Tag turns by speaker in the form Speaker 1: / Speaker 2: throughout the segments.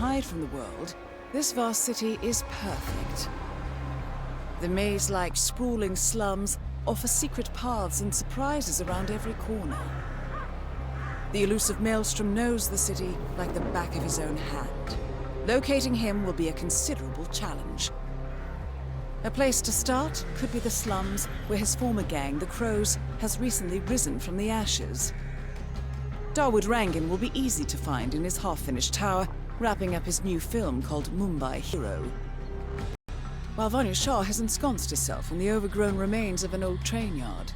Speaker 1: hide from the world, this vast city is perfect. The maze-like sprawling slums offer secret paths and surprises around every corner. The elusive Maelstrom knows the city like the back of his own hand. Locating him will be a considerable challenge. A place to start could be the slums, where his former gang, the Crows, has recently risen from the ashes. Dawood Rangan will be easy to find in his half-finished tower, wrapping up his new film called Mumbai Hero. While Vanya Shah has ensconced herself in the overgrown remains of an old train yard.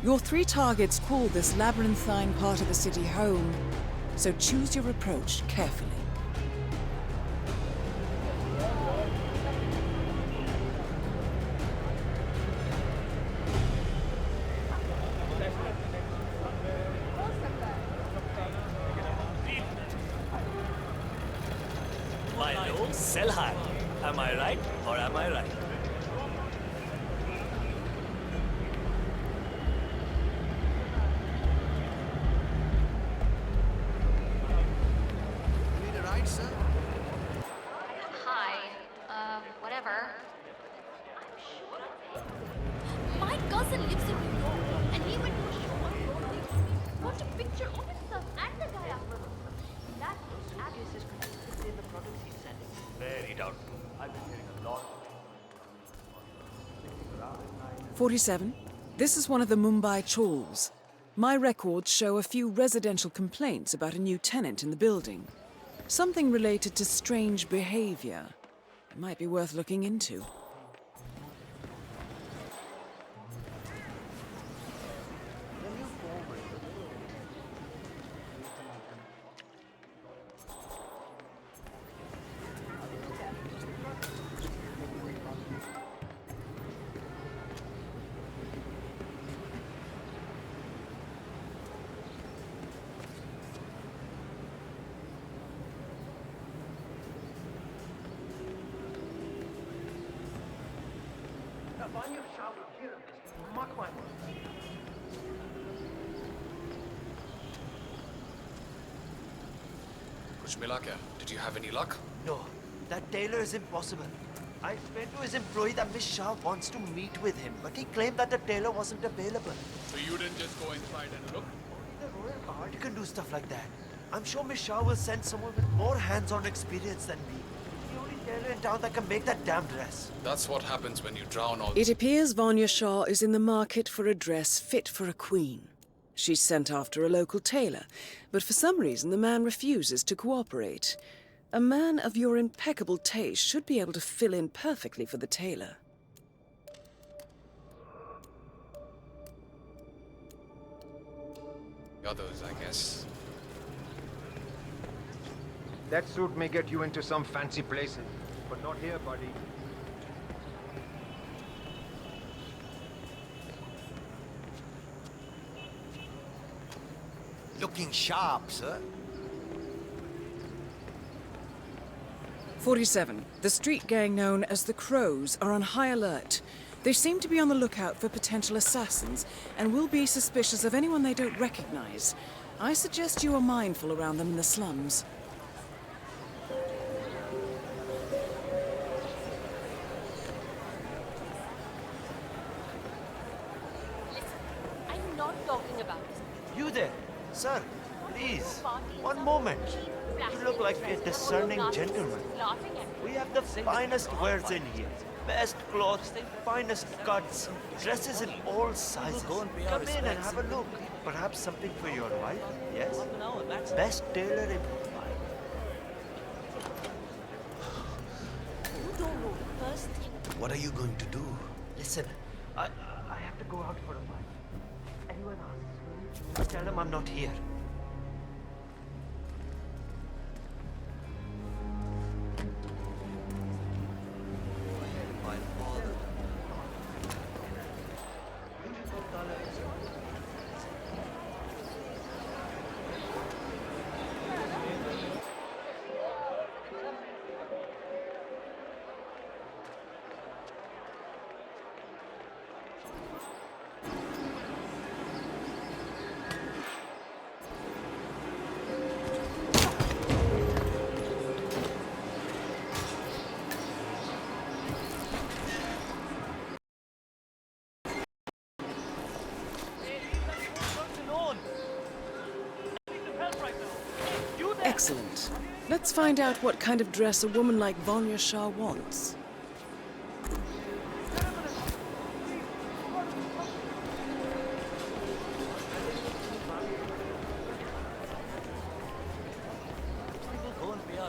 Speaker 1: Your 3 targets call this labyrinthine part of the city home, so choose your approach carefully.
Speaker 2: Buy low, sell high. Am I right or am I right?
Speaker 3: Need a ride, sir?
Speaker 4: Hi. Whatever. My cousin lives in New York, and he went to a show on Broadway. Got a picture of himself and the guy afterwards. That address is connected in the products he's selling.
Speaker 2: Very doubtful. I've been hearing a lot.
Speaker 1: 47. This is one of the Mumbai chawls. My records show a few residential complaints about a new tenant in the building. Something related to strange behavior. It might be worth looking into.
Speaker 3: Kuch mila kya? Did you have any luck?
Speaker 5: No, that tailor is impossible. I explained to his employee that Miss Shah wants to meet with him, but he claimed that the tailor wasn't available.
Speaker 3: So you didn't just go inside and look?
Speaker 5: The royal guard can do stuff like that. I'm sure Miss Shah will send someone with more hands-on experience than me. The only tailor in town that can make that damn dress.
Speaker 3: That's what happens when you drown all...
Speaker 1: It appears Vanya Shah is in the market for a dress fit for a queen. She's sent after a local tailor, but for some reason the man refuses to cooperate. A man of your impeccable taste should be able to fill in perfectly for the tailor.
Speaker 3: Others, I guess.
Speaker 6: That suit may get you into some fancy places, but not here, buddy.
Speaker 5: Looking sharp, sir.
Speaker 1: 47. The street gang known as the Crows are on high alert. They seem to be on the lookout for potential assassins and will be suspicious of anyone they don't recognize. I suggest you are mindful around them in the slums.
Speaker 4: Listen, I'm not talking about this.
Speaker 5: You there, sir, please. One moment. You look like a discerning gentleman. We have the finest wares in here. Best clothes, finest cuts, dresses in all sizes. Come in and have a look. Perhaps something for your wife, yes? Best tailor in Mumbai.
Speaker 4: You don't know the first thing.
Speaker 5: What are you going to do? Listen, I have to go out for a while. Anyone asks me, tell them I'm not here.
Speaker 1: Excellent. Let's find out what kind of dress a woman like Vanya Shah wants.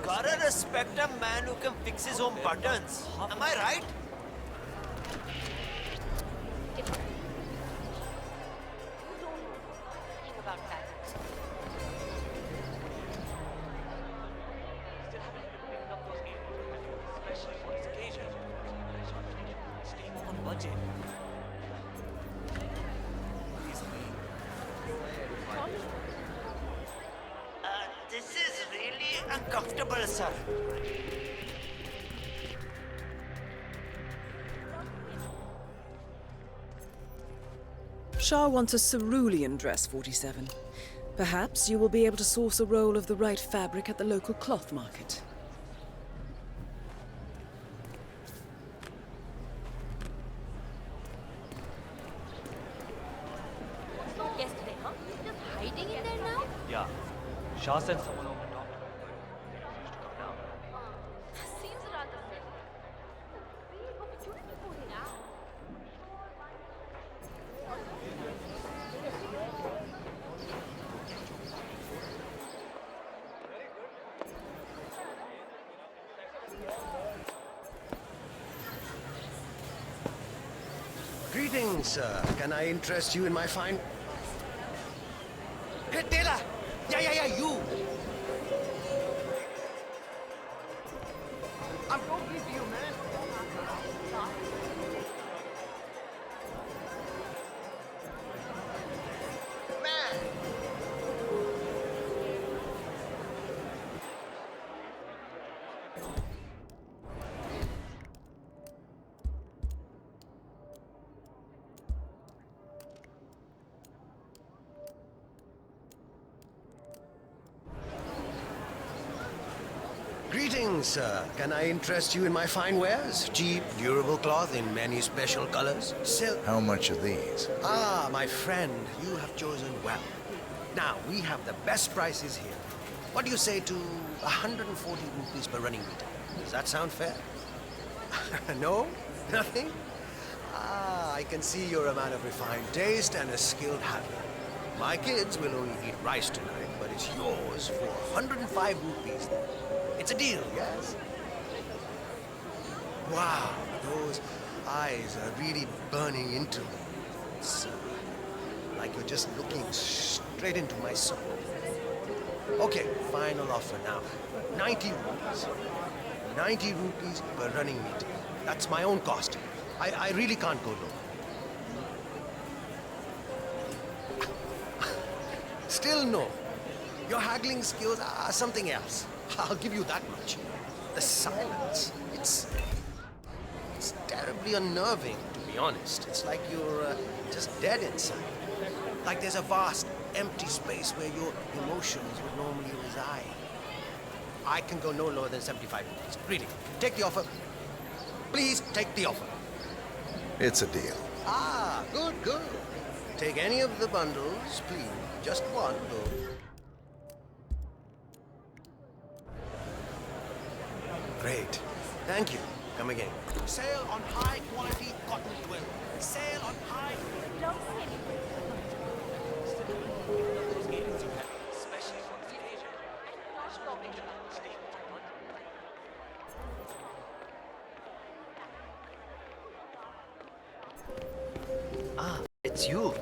Speaker 5: Gotta respect a man who can fix his own buttons. Am I right?
Speaker 4: You don't know anything about that.
Speaker 2: Still haven't even picked up those games, especially for this occasion. Staying on budget.
Speaker 5: This is really uncomfortable, sir.
Speaker 1: Shah wants a cerulean dress, 47. Perhaps you will be able to source a roll of the right fabric at the local cloth market.
Speaker 4: What's not yesterday, huh? Just hiding in there now?
Speaker 2: Yeah. Shah sent someone over to talk to him, but he refused to come down.
Speaker 4: Seems rather silly. Big opportunity for him now.
Speaker 7: Greetings, sir. Can I interest you in my fine...
Speaker 5: Hey, Taylor! Yeah, you!
Speaker 7: I'm talking to you, man. Man! Greetings, sir. Can I interest you in my fine wares? Cheap, durable cloth in many special colors. Silk.
Speaker 8: How much are these?
Speaker 7: Ah, my friend, you have chosen well. Now, we have the best prices here. What do you say to 140 rupees per running meter? Does that sound fair? No? Nothing? Ah, I can see you're a man of refined taste and a skilled handler. My kids will only eat rice tonight, but it's yours for 105 rupees. It's a deal, yes? Wow, those eyes are really burning into me. It's like you're just looking straight into my soul. Okay, final offer now. 90 rupees. 90 rupees per running meter. That's my own cost. I really can't go lower. Still no. Your haggling skills are something else. I'll give you that much. The silence, it's terribly unnerving, to be honest. It's like you're just dead inside. Like there's a vast, empty space where your emotions would normally reside. I can go no lower than 75 rupees. Really, take the offer. Please take the offer.
Speaker 8: It's a deal.
Speaker 7: Ah, good, good. Take any of the bundles, please. Just one, though. Great. Thank you. Come again. Sale on high-quality cotton twill. Sale on high...
Speaker 4: Don't say anything.
Speaker 2: Still haven't picked up those games you had, especially for this occasion.
Speaker 4: Not talking about
Speaker 2: Staying on budget.
Speaker 5: Ah, it's you.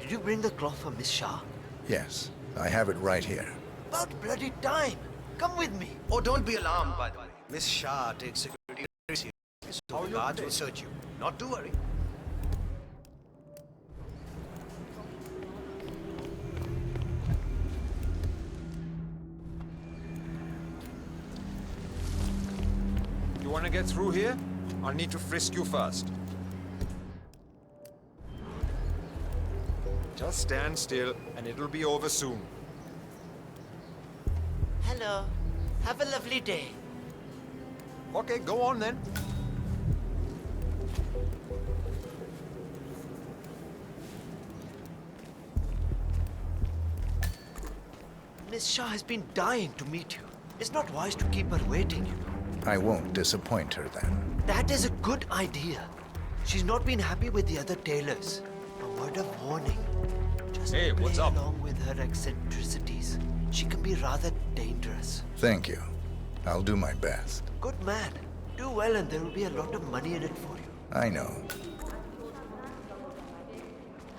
Speaker 5: Did you bring the cloth for Miss Shah?
Speaker 8: Yes, I have it right here.
Speaker 5: About bloody time. Come with me.
Speaker 7: Oh, don't be alarmed, by the way. Miss Shah takes security very seriously, so the guards will search you. Not to worry.
Speaker 6: You want to get through here? I'll need to frisk you first. Just stand still, and it'll be over soon.
Speaker 5: Hello. Have a lovely day.
Speaker 6: Okay, go on then.
Speaker 5: Miss Miss Shah has been dying to meet you. It's not wise to keep her waiting, you know.
Speaker 8: I won't disappoint her then.
Speaker 5: That is a good idea. She's not been happy with the other tailors. A word of warning. Just
Speaker 3: Hey, what's
Speaker 5: play
Speaker 3: up?
Speaker 5: along with her eccentricities. She can be rather dangerous.
Speaker 8: Thank you. I'll do my best.
Speaker 5: Good man. Do well and there will be a lot of money in it for you.
Speaker 8: I know.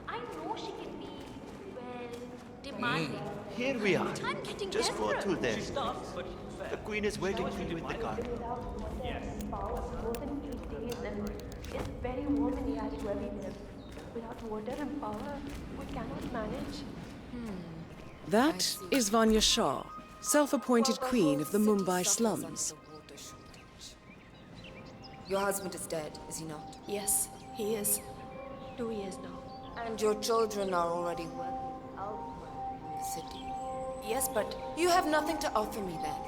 Speaker 4: I know she can be, well, demanding.
Speaker 5: Here we are.
Speaker 4: I'm getting
Speaker 5: Just go
Speaker 4: desperate.
Speaker 5: through there. The queen is waiting for you in the garden.
Speaker 9: Power more than 3 days and it's very warm in the attic where we live. Without water and power, we cannot manage.
Speaker 1: That is Vanya Shah, self-appointed queen of the Mumbai slums.
Speaker 10: Your husband is dead, is he not?
Speaker 9: Yes, he is. 2 years now.
Speaker 10: And your children are already working elsewhere in the city.
Speaker 9: Yes, but
Speaker 10: You have nothing to offer me then,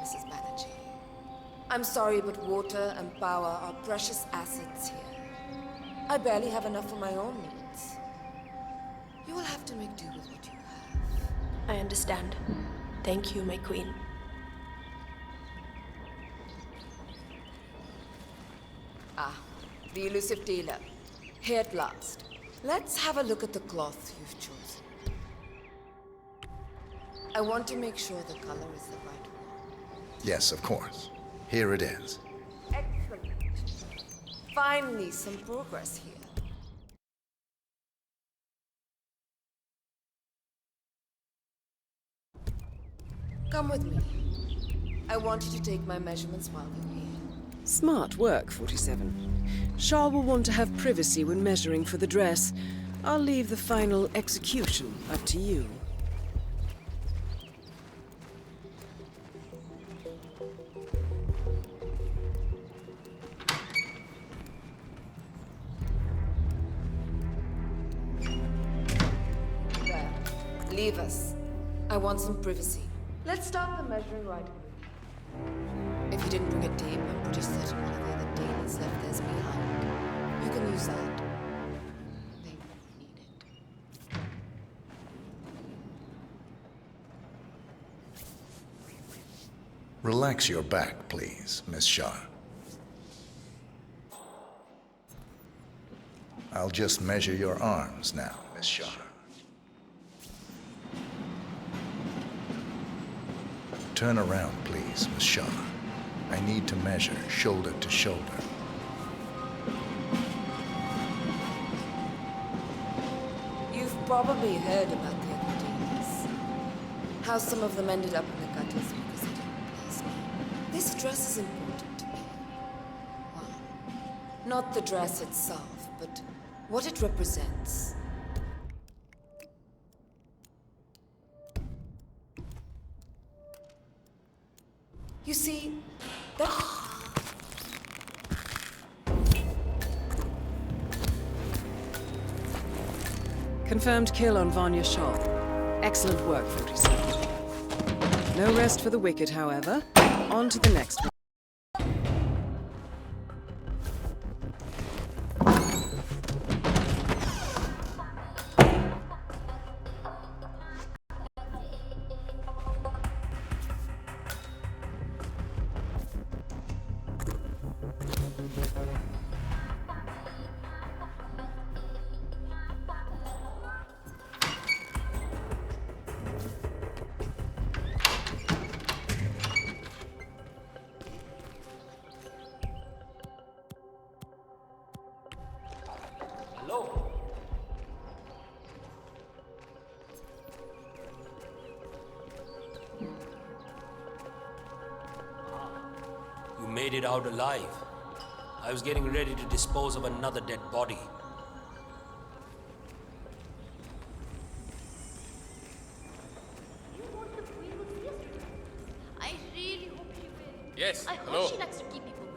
Speaker 10: Mrs. Banerjee. I'm sorry, but water and power are precious assets here. I barely have enough for my own needs. You will have to make do with what you have.
Speaker 9: I understand. Thank you, my queen.
Speaker 10: Ah, the elusive tailor. Here at last. Let's have a look at the cloth you've chosen. I want to make sure the color is the right one.
Speaker 8: Yes, of course. Here it is.
Speaker 10: Excellent. Finally, some progress here. Come with me. I want you to take my measurements while we're here.
Speaker 1: Smart work, 47. Shah will want to have privacy when measuring for the dress. I'll leave the final execution up to you.
Speaker 10: There. Leave us. I want some privacy. Let's start the measuring right away. If you didn't bring a tape, I'm pretty certain one of the other tailors left theirs behind. You can use that. They won't need it.
Speaker 8: Relax your back, please, Miss Shah. I'll just measure your arms now, Miss Shah. Turn around, please, Miss Shah. I need to measure shoulder to shoulder.
Speaker 10: You've probably heard about the other tailors. How some of them ended up in the gutters because they didn't please me. This dress is important to me. Well, not the dress itself, but what it represents. You see, that...
Speaker 1: Confirmed kill on Vanya Shah. Excellent work, 47. No rest for the wicked, however. On to the next one.
Speaker 2: Hello?
Speaker 11: You made it out alive. I was getting ready to dispose of another dead body.
Speaker 4: You want the queen who was yesterday? I really hope she will.
Speaker 3: Yes,
Speaker 4: I hope
Speaker 3: hello.
Speaker 4: she likes to keep people waiting.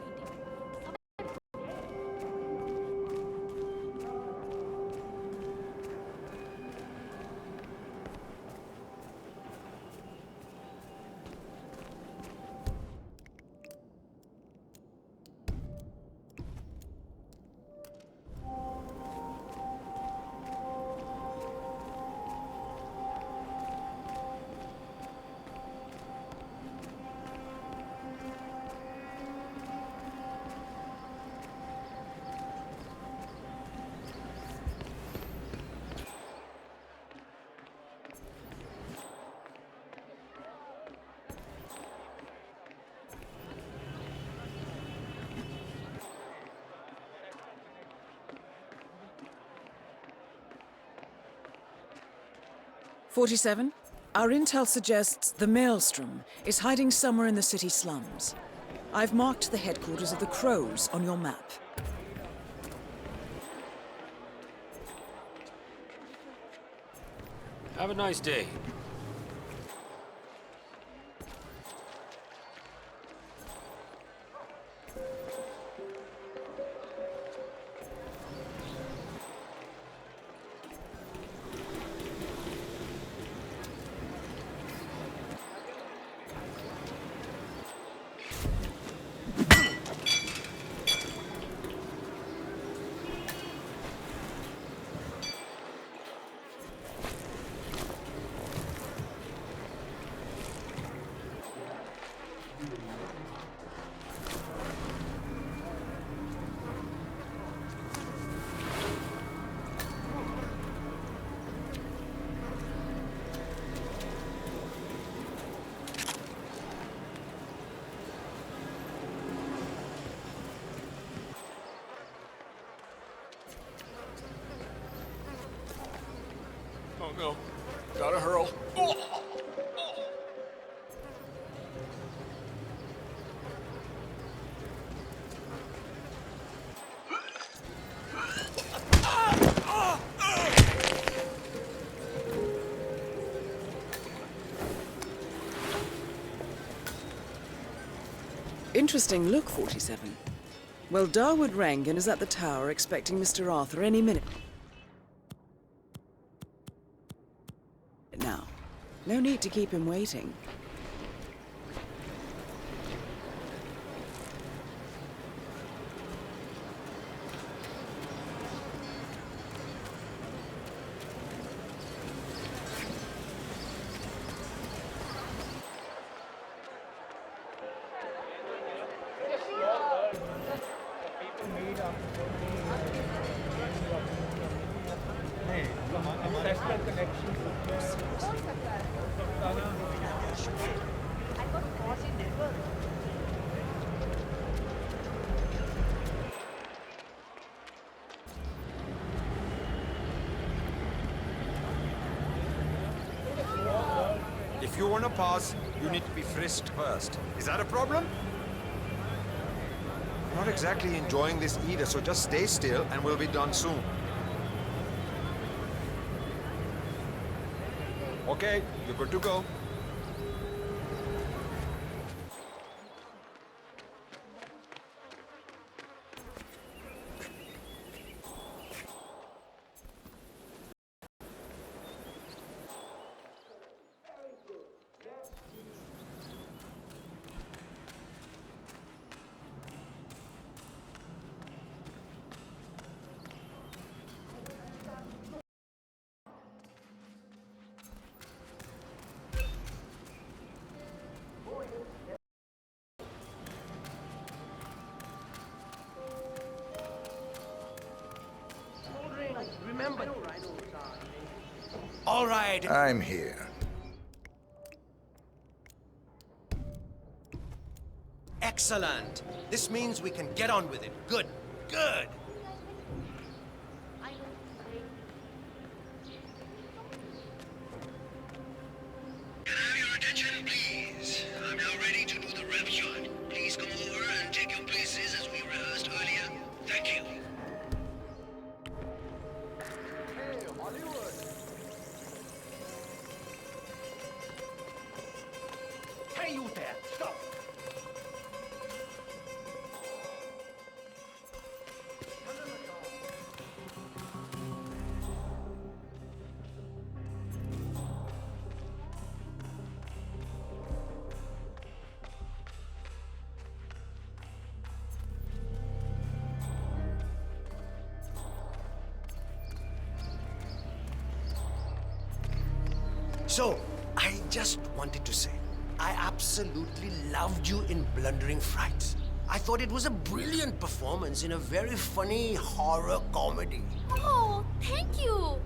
Speaker 1: 47. Our intel suggests the Maelstrom is hiding somewhere in the city slums. I've marked the headquarters of the Crows on your map.
Speaker 11: Have a nice day.
Speaker 3: Oh no. Gotta hurl. Oh.
Speaker 1: Interesting look, 47. Well, Darwood Rangan is at the tower expecting Mr. Arthur any minute. Now, no need to keep him waiting.
Speaker 6: If you want to pass, you need to be frisked first. Is that a problem? Not exactly enjoying this either, so just stay still and we'll be done soon. Okay, you're good to go.
Speaker 7: Remember. All right.
Speaker 8: I'm here.
Speaker 7: Excellent. This means we can get on with it. Good. Good.
Speaker 12: Can I have your attention, please? I'm now ready to do the rep shot. Please come over and take your places as we rehearsed earlier. Thank you.
Speaker 5: Hey, you there! Stop!
Speaker 7: So, I just wanted to say, I absolutely loved you in Blundering Frights. I thought it was a brilliant performance in a very funny horror comedy.
Speaker 4: Oh, thank you.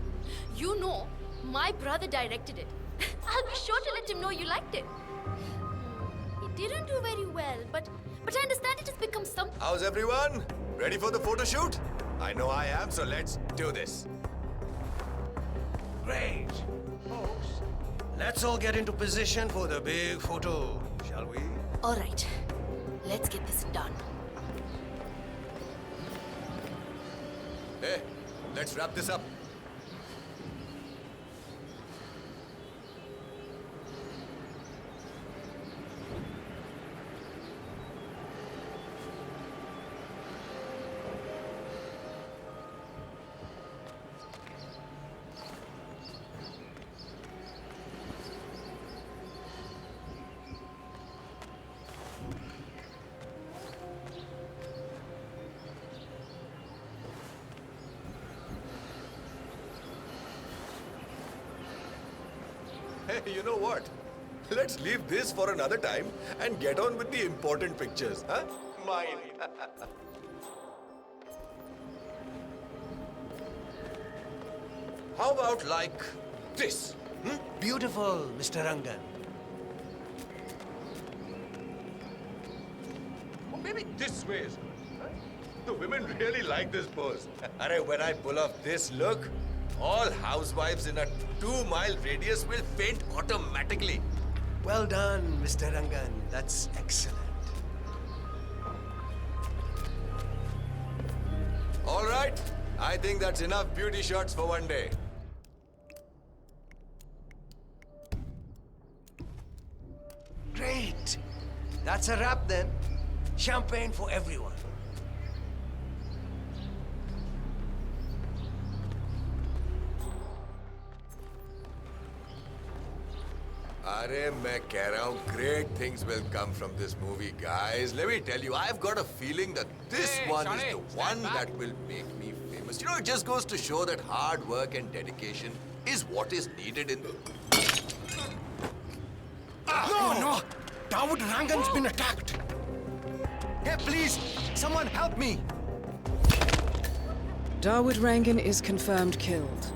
Speaker 4: You know, my brother directed it. I'll be sure to let him know you liked it. It didn't do very well, but I understand it has become something.
Speaker 13: How's everyone? Ready for the photo shoot? I know I am, so let's do this.
Speaker 5: Great!
Speaker 7: folks, let's all get into position for the big photo, shall we?
Speaker 4: All right, let's get this done.
Speaker 13: Hey, let's wrap this up. Hey, you know what? Let's leave this for another time and get on with the important pictures, huh? Mine. How about like this?
Speaker 7: Beautiful, Mr. Rangan.
Speaker 13: Or maybe this way. Huh? The women really like this pose. Arey, when I pull off this look, all housewives in a 2-mile radius will faint automatically.
Speaker 7: Well done, Mr. Rangan. That's excellent.
Speaker 13: All right. I think that's enough beauty shots for one day.
Speaker 7: Great. That's a wrap then. Champagne for everyone.
Speaker 13: अरे मैं कह रहा हूँ great things will come from this movie, guys. Let me tell you, I've got a feeling that this one is the one that will make me famous. You know, it just goes to show that hard work and dedication is what is needed in the...
Speaker 7: No! Dawood Rangan's been attacked. Hey, please, someone help me.
Speaker 1: Dawood Rangan is confirmed killed.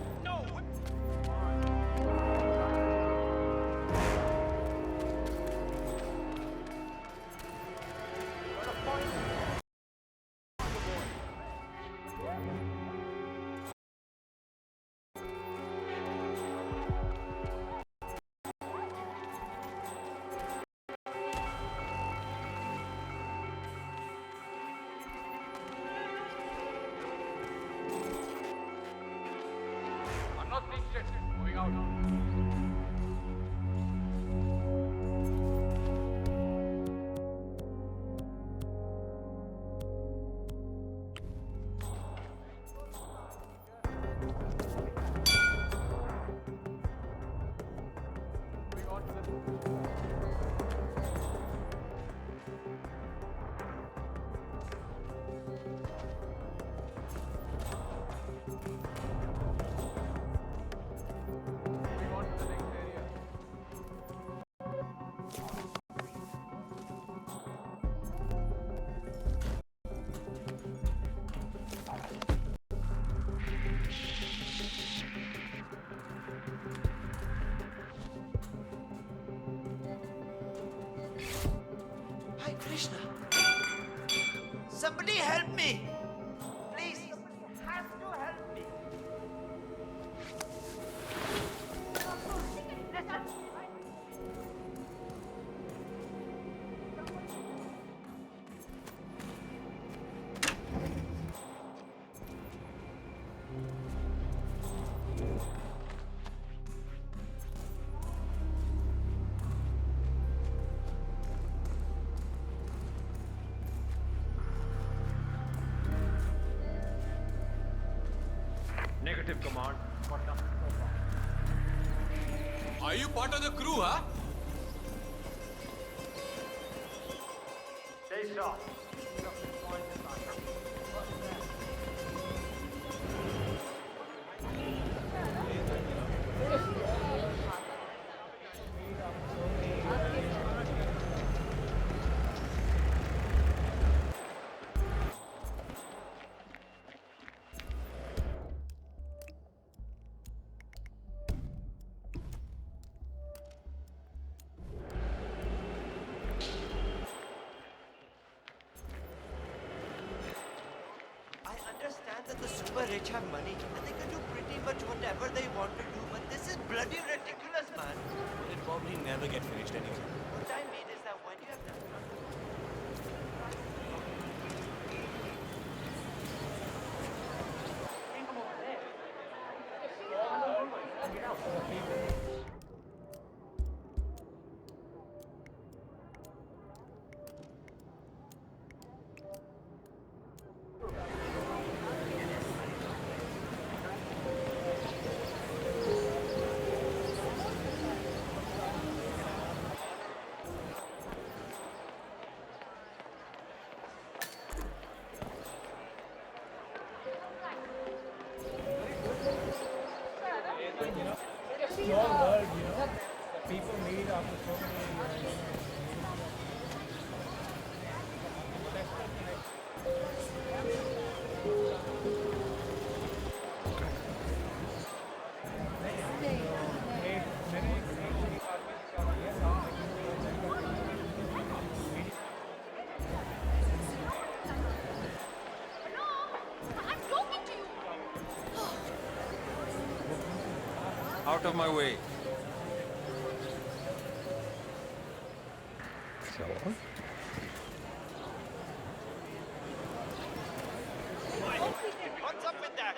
Speaker 5: Hi, Krishna. Somebody help me. Please, somebody has to help me.
Speaker 6: Negative, command.
Speaker 3: Are you part of the crew, huh?
Speaker 6: Stay sharp.
Speaker 5: I understand that the super rich have money and they can do pretty much whatever they want to do, but this is bloody ridiculous, man.
Speaker 2: It'll probably never get finished anyway.
Speaker 5: What I mean is that when you have done...
Speaker 3: Out of my way.
Speaker 5: What's up with that?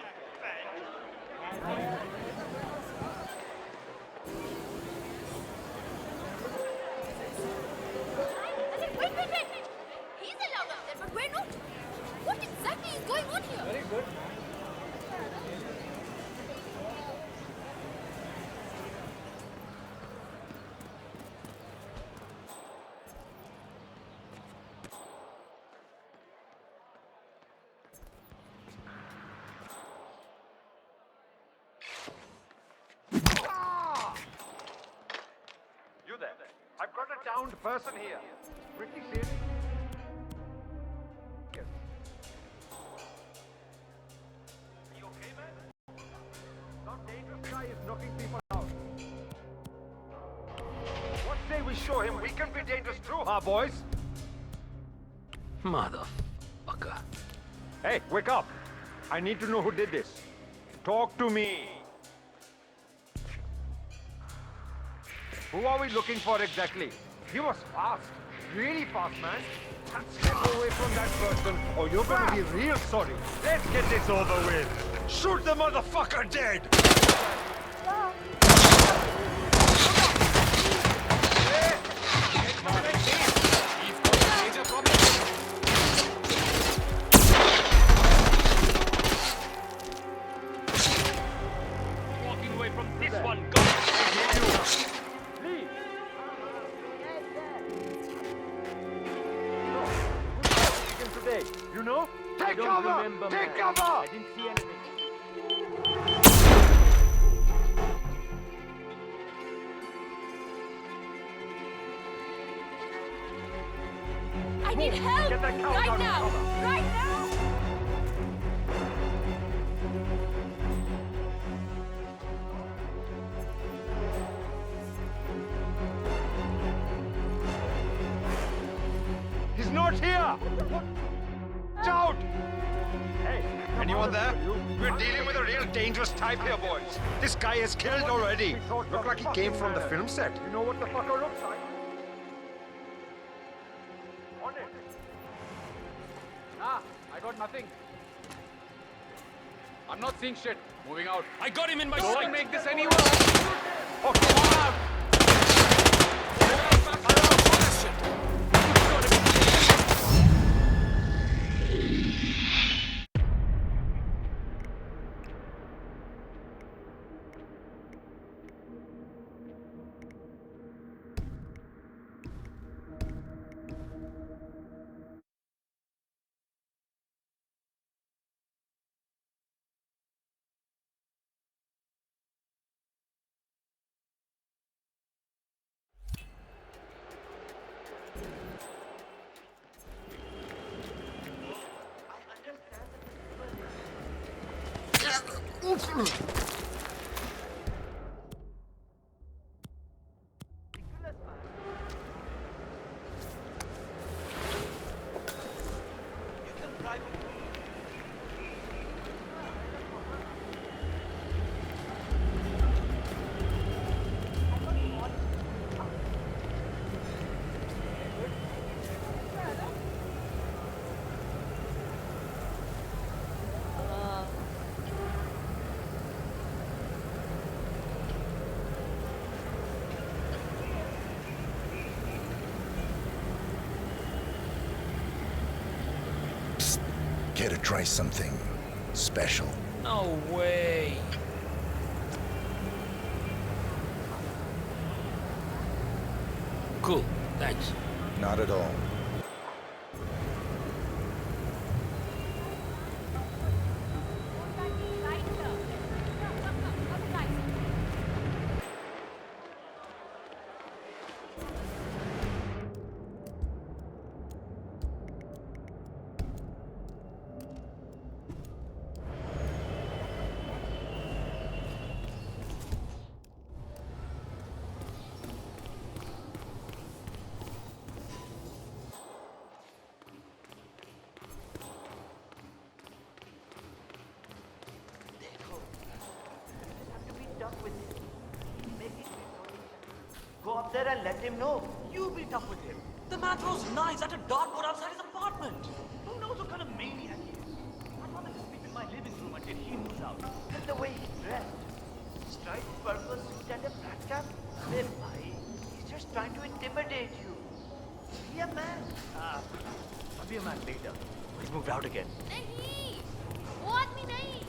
Speaker 4: Wait! He's allowed up there, but we're not. What exactly is going on here? Very good.
Speaker 6: You there? I've got a downed person here. Pretty serious. Yes. Are you okay, man? Some dangerous guy is knocking people out. What say we show him we can be dangerous too, huh, boys?
Speaker 11: Motherfucker.
Speaker 6: Hey, wake up. I need to know who did this. Talk to me. Who are we looking for exactly? He was fast. Really fast, man. Step away from that person or you're gonna be real sorry. Let's get this over with. Shoot the motherfucker dead!
Speaker 2: Walking away from this one,
Speaker 6: Today, you know? Take cover! Take cover! I didn't see anything.
Speaker 4: I need help!
Speaker 6: Get that couch
Speaker 4: Right
Speaker 6: out of
Speaker 4: now!
Speaker 6: cover.
Speaker 4: Right now!
Speaker 6: He's not here! Watch out! Hey, anyone there? We're dealing with a real dangerous type here, boys. This guy is killed already. Look like he came from the film set. You know what the fucker looks like? On it.
Speaker 3: Nah, I got nothing. I'm not seeing shit. Moving out. I got him in my sight. Don't make this any worse.
Speaker 6: Oh, come on!
Speaker 8: care to try something special?
Speaker 11: No way. Cool, thanks.
Speaker 8: Not at all.
Speaker 5: Go up there and let him know.
Speaker 2: You beat up with him. The man throws knives at a dartboard outside his apartment. Who knows what kind of maniac he is? I'd rather just sleep in my living room until he moves out.
Speaker 5: And the way he dressed. Striped purple suit and a black cap. Hey, bhai, he's just trying to intimidate you. Be a man.
Speaker 2: I'll be a man later. He's moved out again.
Speaker 4: नहीं, वो आदमी नहीं.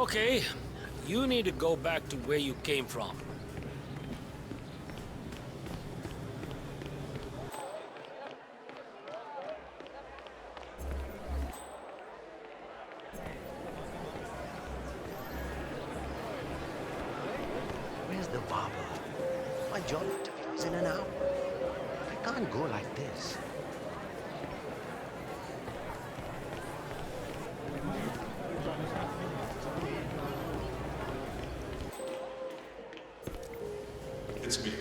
Speaker 11: Okay, you need to go back to where you came from.
Speaker 7: Where's the barber? My job interview is in an hour. I can't go like this.
Speaker 14: It's me.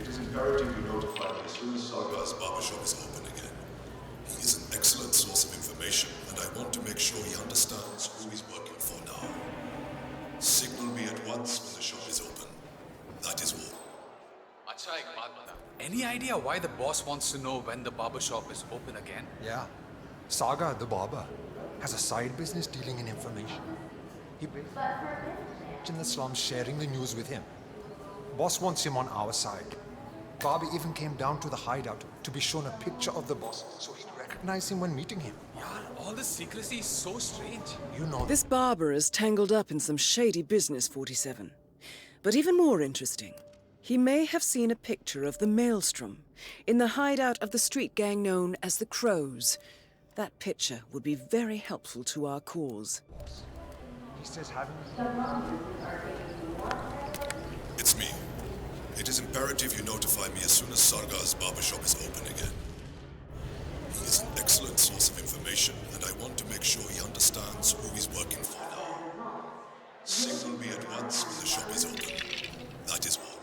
Speaker 14: It is imperative you notify me as soon as Sargar's barbershop is open again. He is an excellent source of information, and I want to make sure he understands who he's working for now. Signal me at once when the shop is open. That is all.
Speaker 3: अच्छा एक बात बता. Any idea why the boss wants to know when the barber shop is open again?
Speaker 6: Yeah. Saga, the barber, has a side business dealing in information. He basically in the slums sharing the news with him. Boss wants him on our side. Bobby even came down to the hideout to be shown a picture of the boss so he'd recognize him when meeting him.
Speaker 3: Yeah, all this secrecy is so strange.
Speaker 6: You know,
Speaker 1: This barber is tangled up in some shady business, 47. But even more interesting, he may have seen a picture of the Maelstrom in the hideout of the street gang known as the Crows. That picture would be very helpful to our cause.
Speaker 6: he says having...
Speaker 14: It's me. It is imperative you notify me as soon as Sargar's barbershop is open again. He is an excellent source of information, and I want to make sure he understands who he's working for now. Signal me at once when the shop is open. That is all.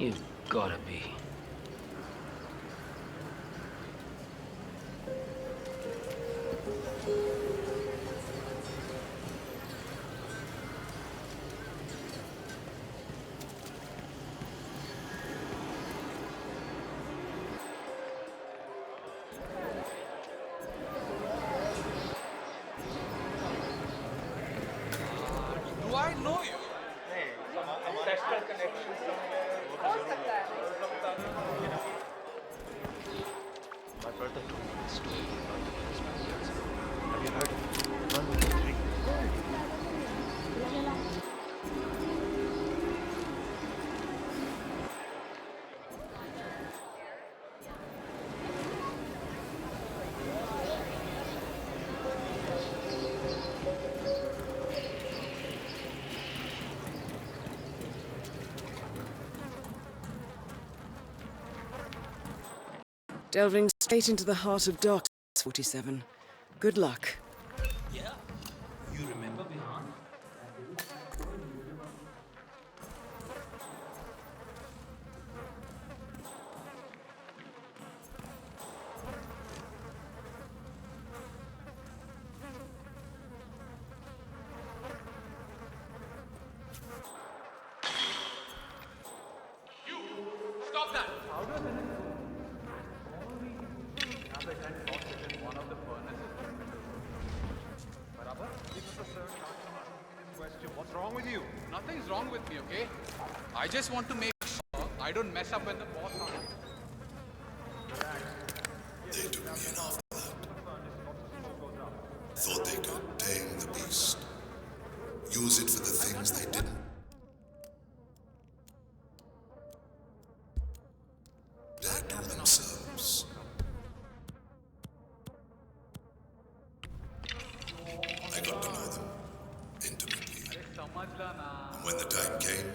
Speaker 11: You've gotta be.
Speaker 3: Do I know you?
Speaker 5: My brother told me this story about the policeman years ago. Have you heard of it? 1, 2, 3.
Speaker 1: Delving straight into the heart of darkness, 47. Good luck.
Speaker 11: Yeah? You remember Bihan?
Speaker 3: Stop that!
Speaker 6: What's wrong with you?
Speaker 3: Nothing's wrong with me, okay? I just want to make sure I don't mess up when the boss asks.
Speaker 14: They took me in after that. Thought they could tame the beast. Use it for the things they didn't. Dare do themselves. I got to know them intimately. And when the time came,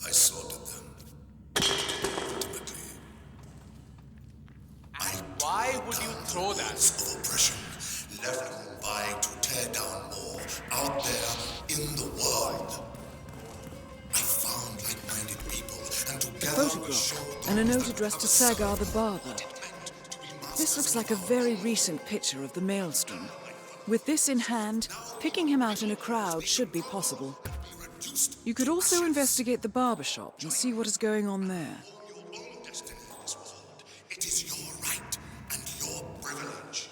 Speaker 14: I slaughtered them. Intimately.
Speaker 3: Why would you throw that?
Speaker 14: Of oppression left Mumbai to tear down more out there in the world. I found like-minded people and
Speaker 1: A
Speaker 14: together we
Speaker 1: photograph
Speaker 14: showed
Speaker 1: and a
Speaker 14: those
Speaker 1: note
Speaker 14: that
Speaker 1: addressed to
Speaker 14: other
Speaker 1: Sagar the
Speaker 14: side
Speaker 1: barber. This looks like a very recent picture of the maelstrom. With this in hand, picking him out in a crowd should be possible. You could also investigate the barber shop and see what is going on there.
Speaker 14: your own destiny in this world. It is your right and your privilege.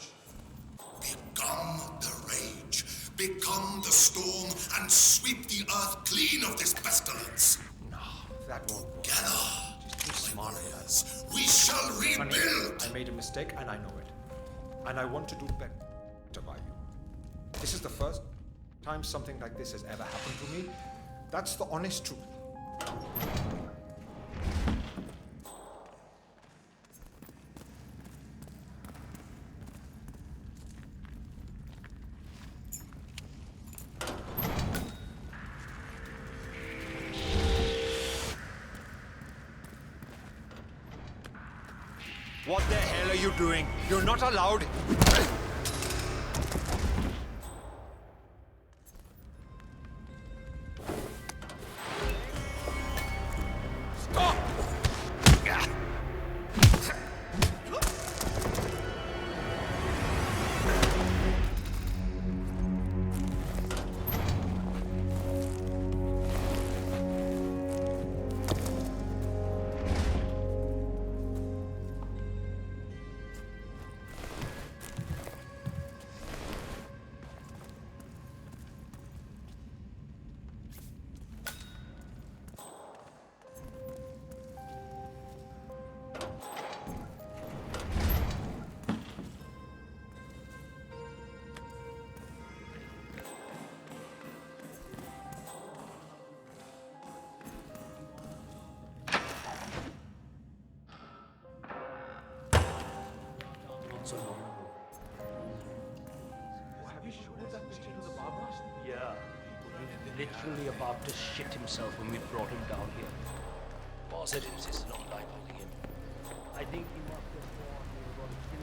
Speaker 14: Become the rage, become the storm, and sweep the earth clean of this pestilence.
Speaker 6: No, that won't work.
Speaker 14: Together,
Speaker 6: Just too smart for that.
Speaker 14: we shall
Speaker 6: Honey,
Speaker 14: rebuild.
Speaker 6: I made a mistake and I know it. And I want to do better by you. This is the first time something like this has ever happened to me. That's the honest truth. What the hell are you doing? You're not allowed. Stop!
Speaker 11: Not so long ago.
Speaker 2: Have you showed that picture to the barber?
Speaker 11: Yeah. Literally about to shit himself when we brought him down here. Boss had insisted on blindfolding him. I think he must have thought we were going to kill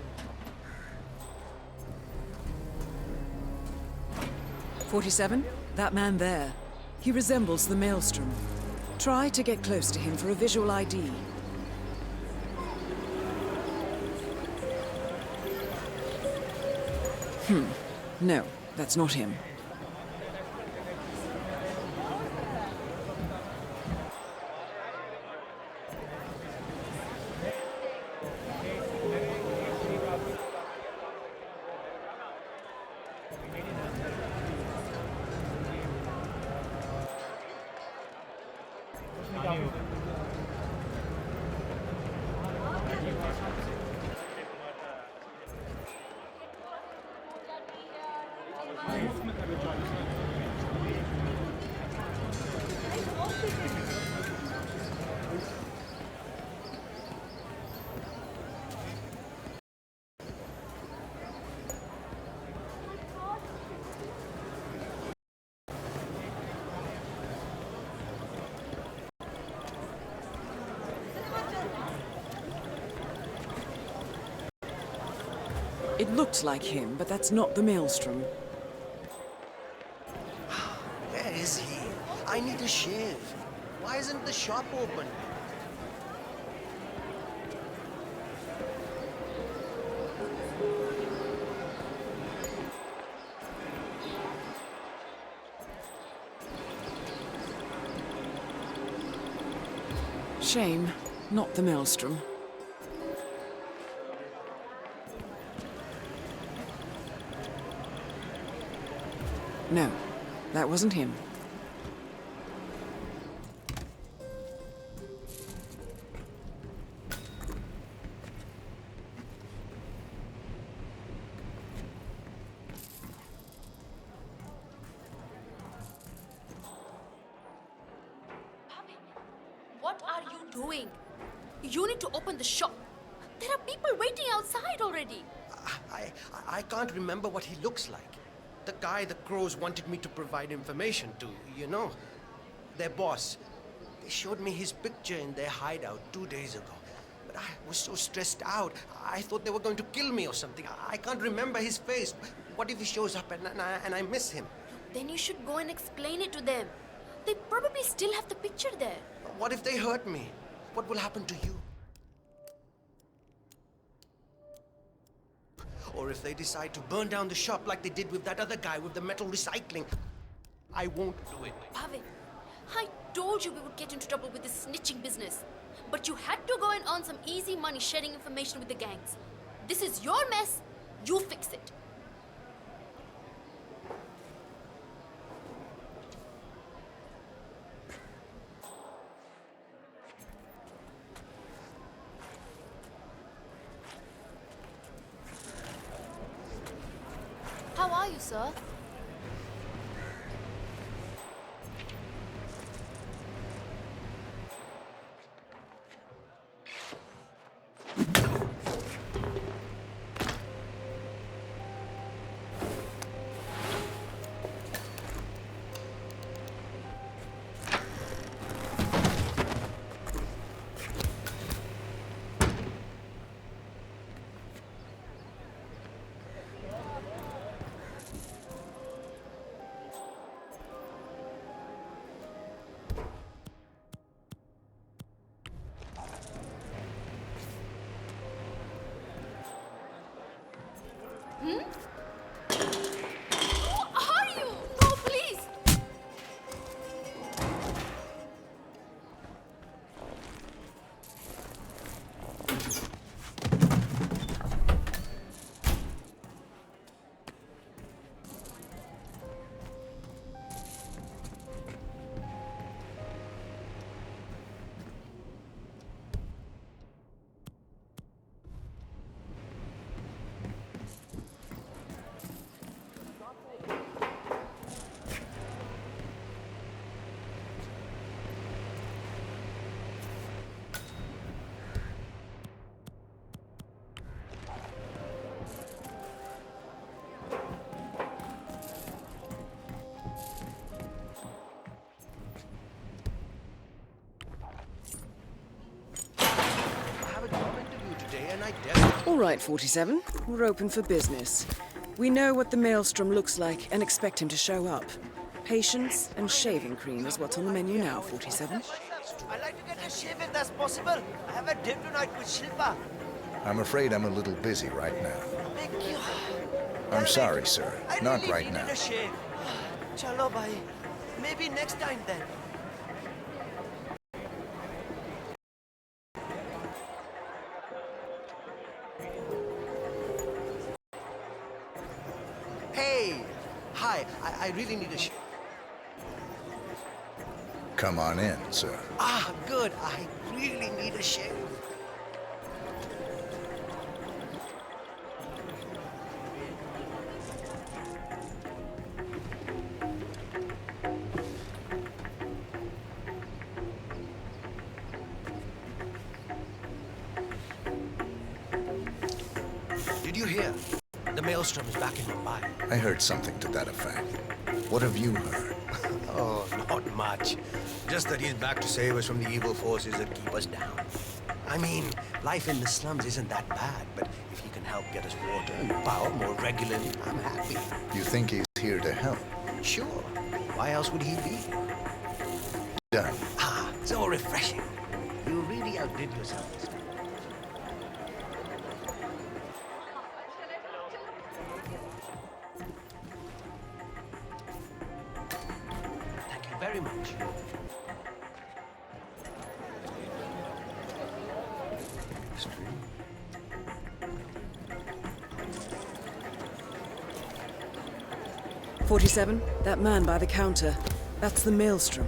Speaker 11: him.
Speaker 1: 47? That man there. He resembles the maelstrom. Try to get close to him for a visual ID. No, that's not him. It looked like him, but that's not the Maelstrom.
Speaker 7: Where is he? I need a shave. Why isn't the shop open?
Speaker 1: Shame, not the Maelstrom. No, that wasn't him.
Speaker 4: What are you doing? You need to open the shop. There are people waiting outside already.
Speaker 7: I can't remember what he looks like. The guy the crows wanted me to provide information to, you know. Their boss. They showed me his picture in their hideout 2 days ago. But I was so stressed out. I thought they were going to kill me or something. I can't remember his face. What if he shows up and I miss him?
Speaker 4: Then you should go and explain it to them. They probably still have the picture there.
Speaker 7: What if they hurt me? What will happen to you? Or if they decide to burn down the shop like they did with that other guy with the metal recycling. I won't do it.
Speaker 4: Bhavin, I told you we would get into trouble with this snitching business. But you had to go and earn some easy money sharing information with the gangs. This is your mess. You fix it. How are you, sir? Who are you? Oh, please!
Speaker 1: All right, 47. We're open for business. We know what the Maelstrom looks like and expect him to show up. Patience and shaving cream is what's on the menu now, 47.
Speaker 5: I'd like to get a shave if that's possible. I have a date tonight with Shilpa.
Speaker 8: I'm afraid I'm a little busy right now.
Speaker 5: Thank you.
Speaker 8: I'm sorry, sir. Not
Speaker 5: really
Speaker 8: right
Speaker 5: needed
Speaker 8: now.
Speaker 5: a shave. Chalo, bhai. Maybe next time then.
Speaker 7: Hey! Hi, I really need a shave.
Speaker 8: Come on in, sir.
Speaker 7: Ah, good. I really need a shave. Did you hear? The Maelstrom is back in Mumbai.
Speaker 8: I heard something to that effect. What have you heard?
Speaker 7: Oh, not much. Just that he's back to save us from the evil forces that keep us down. I mean, life in the slums isn't that bad, but if he can help get us water and power more regularly, I'm happy.
Speaker 8: You think he's here to help?
Speaker 7: Sure. Why else would he be?
Speaker 8: Done.
Speaker 7: Ah, so refreshing. You really outdid yourself this time. Thank you very much.
Speaker 1: "47, that man by the counter. That's the Maelstrom.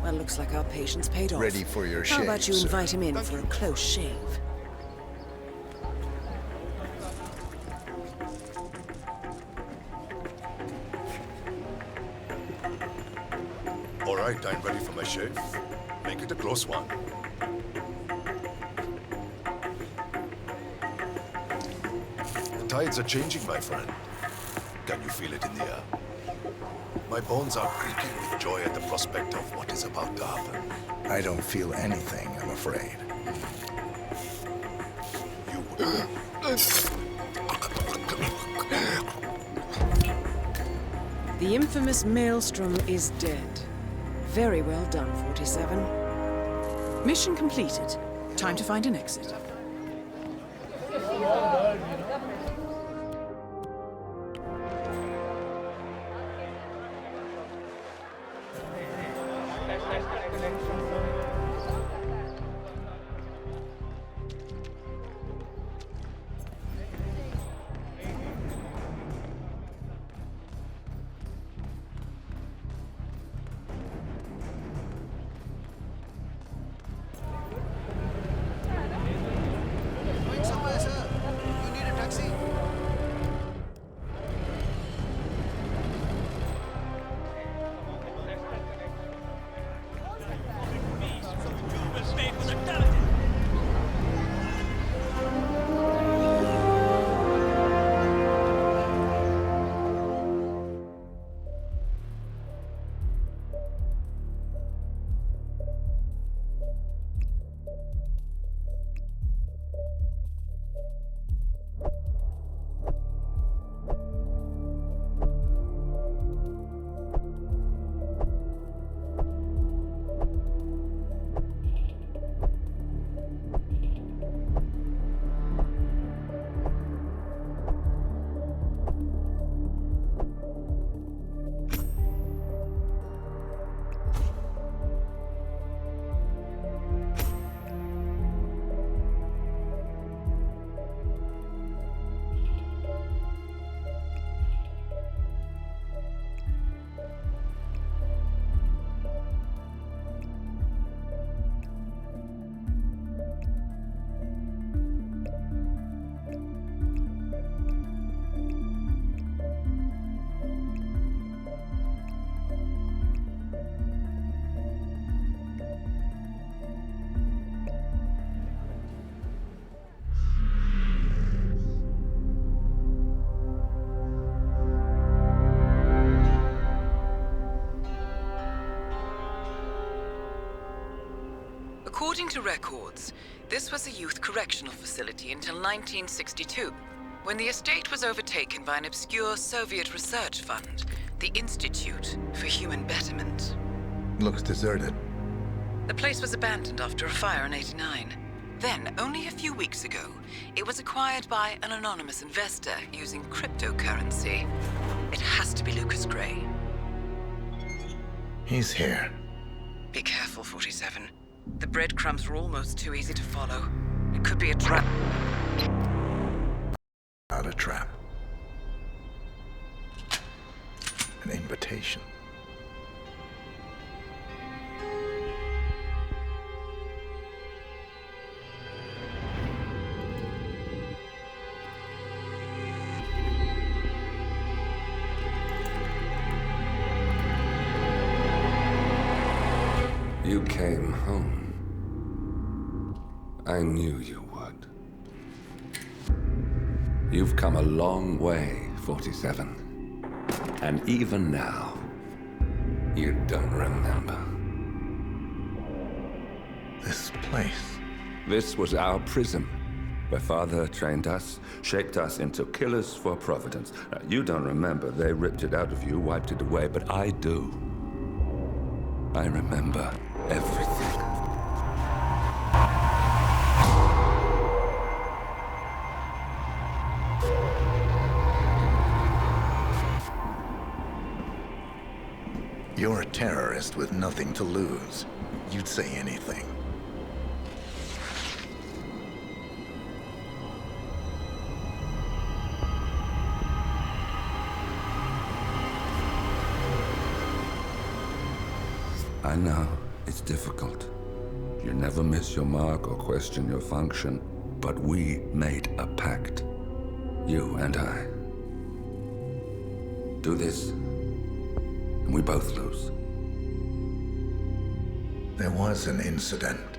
Speaker 1: Well, looks like our patience paid off.
Speaker 8: Ready for your
Speaker 1: How about
Speaker 8: shave,
Speaker 1: you
Speaker 8: sir?
Speaker 1: invite him in for a close shave?
Speaker 14: All right, I'm ready for my shave. Make it a close one. The tides are changing, my friend. Can you feel it in the air? My bones are creaking with joy at the prospect of what is about to happen.
Speaker 8: I don't feel anything, I'm afraid.
Speaker 1: The infamous Maelstrom is dead. Very well done, 47. Mission completed. Time to find an exit.
Speaker 7: Going somewhere, sir? You need a taxi?
Speaker 15: According to records, this was a youth correctional facility until 1962, when the estate was overtaken by an obscure Soviet research fund, the Institute for Human Betterment.
Speaker 8: Looks deserted.
Speaker 15: The place was abandoned after a fire in '89. Then, only a few weeks ago, it was acquired by an anonymous investor using cryptocurrency. It has to be Lucas Gray.
Speaker 8: He's here.
Speaker 15: Be careful, 47. The breadcrumbs were almost too easy to follow. It could be a trap.
Speaker 8: Not a trap. An invitation.
Speaker 16: You came home. I knew you would. You've come a long way, 47. And even now, you don't remember.
Speaker 8: This place.
Speaker 16: This was our prison, where Father trained us, shaped us into killers for Providence. You don't remember. They ripped it out of you, wiped it away, but I do. I remember everything.
Speaker 8: You're a terrorist with nothing to lose. You'd say anything.
Speaker 16: I know, it's difficult. You never miss your mark or question your function, but we made a pact. You and I. Do this, and we both lose.
Speaker 8: There was an incident.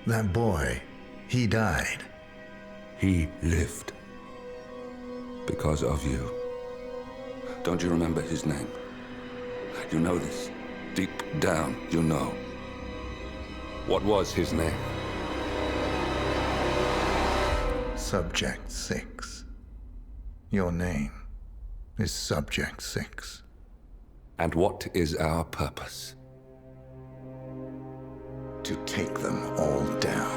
Speaker 8: That boy, he died.
Speaker 16: He lived. Because of you. Don't you remember his name? You know this. Deep down, you know. What was his name?
Speaker 8: Subject 6. Your name is Subject 6.
Speaker 16: And what is our purpose?
Speaker 8: To take them all down.